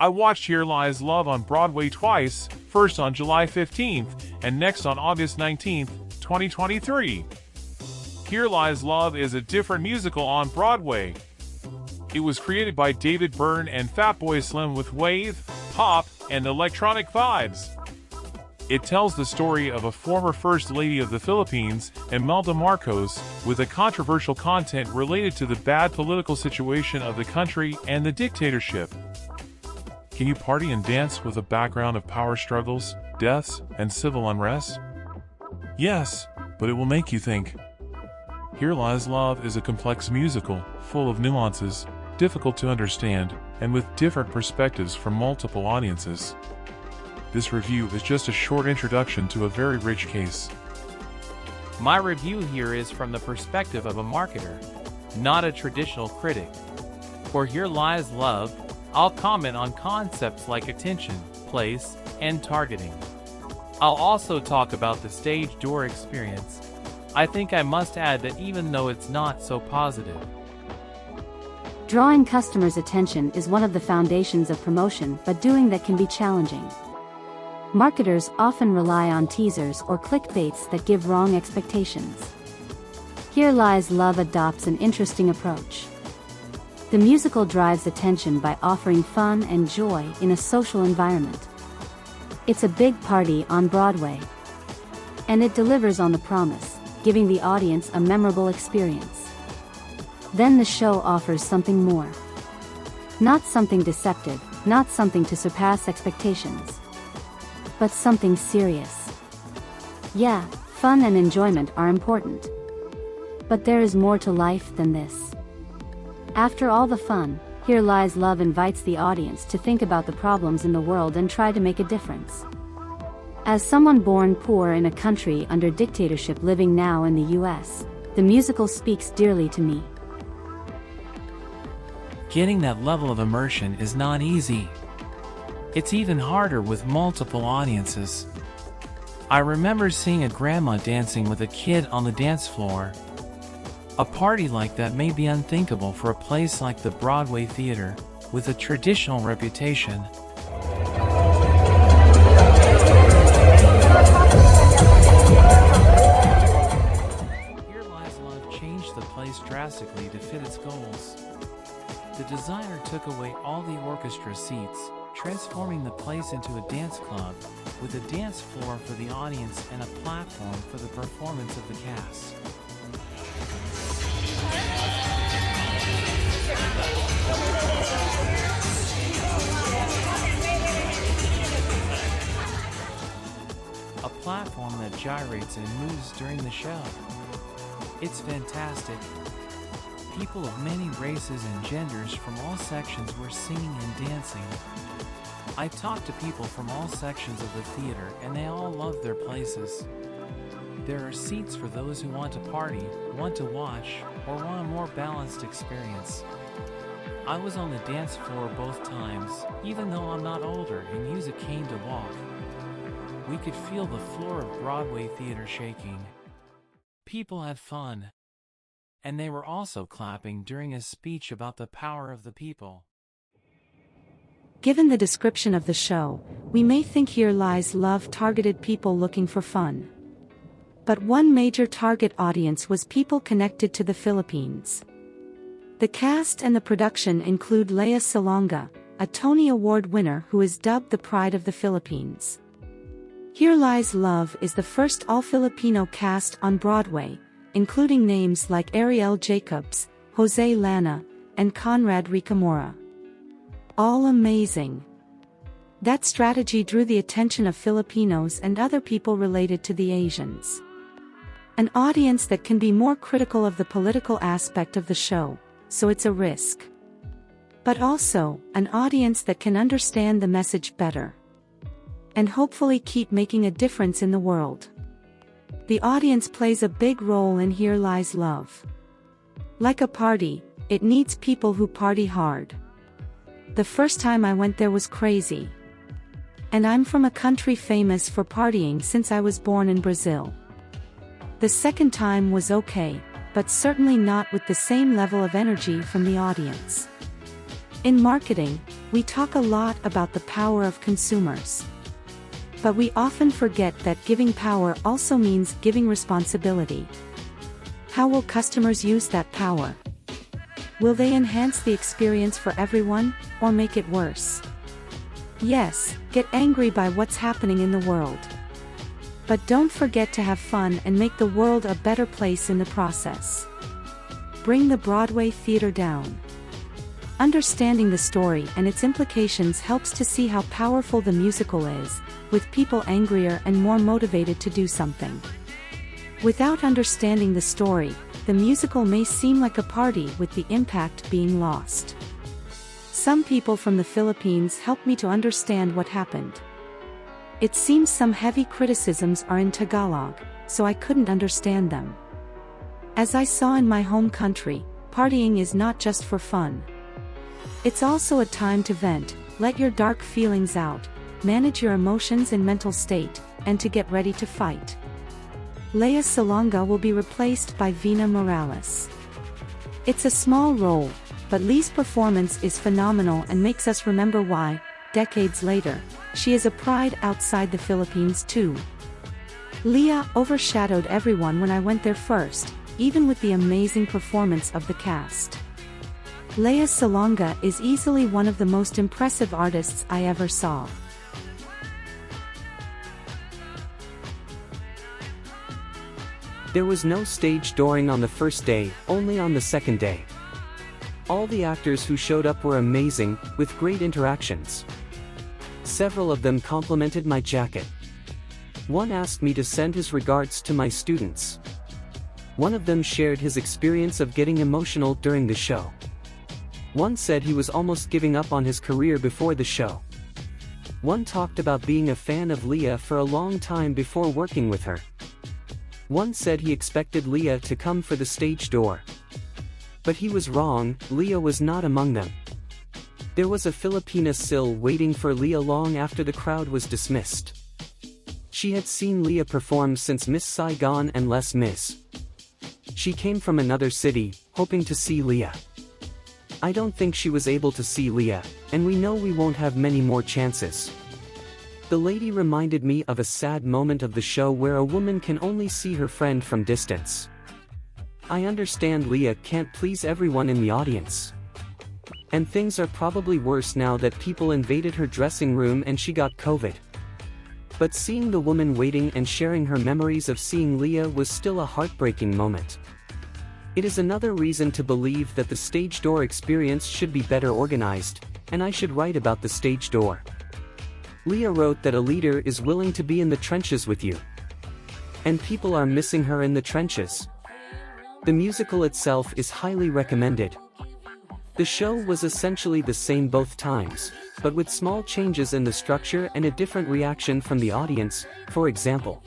I watched Here Lies Love on Broadway twice, first on July 15th and next on August 19th, 2023. Here Lies Love is a different musical on Broadway. It was created by David Byrne and Fatboy Slim with wave, pop, and electronic vibes. It tells the story of a former First Lady of the Philippines, Imelda Marcos, with a controversial content related to the bad political situation of the country and the dictatorship. Can you party and dance with a background of power struggles, deaths, and civil unrest? Yes, but it will make you think. Here Lies Love is a complex musical, full of nuances, difficult to understand, and with different perspectives from multiple audiences. This review is just a short introduction to a very rich case. My review here is from the perspective of a marketer, not a traditional critic. For Here Lies Love, I'll comment on concepts like attention, place, and targeting. I'll also talk about the stage door experience. I think I must add that even though it's not so positive, drawing customers' attention is one of the foundations of promotion, but doing that can be challenging. Marketers often rely on teasers or clickbaits that give wrong expectations. Here Lies Love adopts an interesting approach. The musical drives attention by offering fun and joy in a social environment. It's a big party on Broadway. And it delivers on the promise, giving the audience a memorable experience. Then the show offers something more. Not something deceptive, not something to surpass expectations, but something serious. Yeah, fun and enjoyment are important. But there is more to life than this. After all the fun, Here Lies Love invites the audience to think about the problems in the world and try to make a difference. As someone born poor in a country under dictatorship living now in the US, the musical speaks dearly to me. getting that level of immersion is not easy. It's even harder with multiple audiences. I remember seeing a grandma dancing with a kid on the dance floor. A party like that may be unthinkable for a place like the Broadway Theater, with a traditional reputation. Here Lies Love changed the place drastically to fit its goals. The designer took away all the orchestra seats, transforming the place into a dance club, with a dance floor for the audience and a platform for the performance of the cast. A platform that gyrates and moves during the show. It's fantastic. People of many races and genders from all sections were singing and dancing. I talked to people from all sections of the theater and they all loved their places. There are seats for those who want to party, want to watch, or want a more balanced experience. I was on the dance floor both times, even though I'm not older and use a cane to walk. We could feel the floor of Broadway Theater shaking. People had fun. And they were also clapping during a speech about the power of the people. Given the description of the show, we may think Here Lies Love targeted people looking for fun. But one major target audience was people connected to the Philippines. The cast and the production include Lea Salonga, a Tony Award winner who is dubbed the Pride of the Philippines. Here Lies Love is the first all-Filipino cast on Broadway, including names like Ariel Jacobs, Jose Lana, and Conrad Ricamora. All amazing. That strategy drew the attention of Filipinos and other people related to the Asians. An audience that can be more critical of the political aspect of the show, so it's a risk. But also, an audience that can understand the message better. And hopefully keep making a difference in the world. The audience plays a big role in Here Lies Love. Like a party, it needs people who party hard. The first time I went there was crazy. And I'm from a country famous for partying since I was born in Brazil. The second time was okay, but certainly not with the same level of energy from the audience. In marketing, We talk a lot about the power of consumers. But we often forget that giving power also means giving responsibility. How will customers use that power? Will they enhance the experience for everyone, or make it worse? Yes, get angry by what's happening in the world. But don't forget to have fun and make the world a better place in the process. Bring the Broadway theater down. Understanding the story and its implications helps to see how powerful the musical is, with people angrier and more motivated to do something. Without understanding the story, the musical may seem like a party with the impact being lost. Some people from the Philippines helped me to understand what happened. It seems some heavy criticisms are in Tagalog, so I couldn't understand them. As I saw in my home country, partying is not just for fun. It's also a time to vent, let your dark feelings out, manage your emotions and mental state, and to get ready to fight. Lea Salonga will be replaced by Vina Morales. It's a small role, but Lea's performance is phenomenal and makes us remember why, decades later, she is a pride outside the Philippines too. Lea overshadowed everyone when I went there first, even with the amazing performance of the cast. Lea Salonga is easily one of the most impressive artists I ever saw. There was no stage dooring on the first day, only on the second day. All the actors who showed up were amazing, with great interactions. Several of them complimented my jacket. One asked me to send his regards to my students. One of them shared his experience of getting emotional during the show. One said he was almost giving up on his career before the show. One talked about being a fan of Lea for a long time before working with her. One said he expected Lea to come for the stage door. But he was wrong, Lea was not among them. There was a Filipina still waiting for Lea long after the crowd was dismissed. She had seen Lea perform since Miss Saigon and Les Mis. She came from another city, hoping to see Lea. I don't think she was able to see Lea, and we know we won't have many more chances. The lady reminded me of a sad moment of the show where a woman can only see her friend from distance. I understand Lea can't please everyone in the audience. And things are probably worse now that people invaded her dressing room and she got COVID. But seeing the woman waiting and sharing her memories of seeing Lea was still a heartbreaking moment. It is another reason to believe that the stage door experience should be better organized, and I should write about the stage door. Lea wrote that a leader is willing to be in the trenches with you. And people are missing her in the trenches. The musical itself is highly recommended. The show was essentially the same both times, but with small changes in the structure and a different reaction from the audience. For example,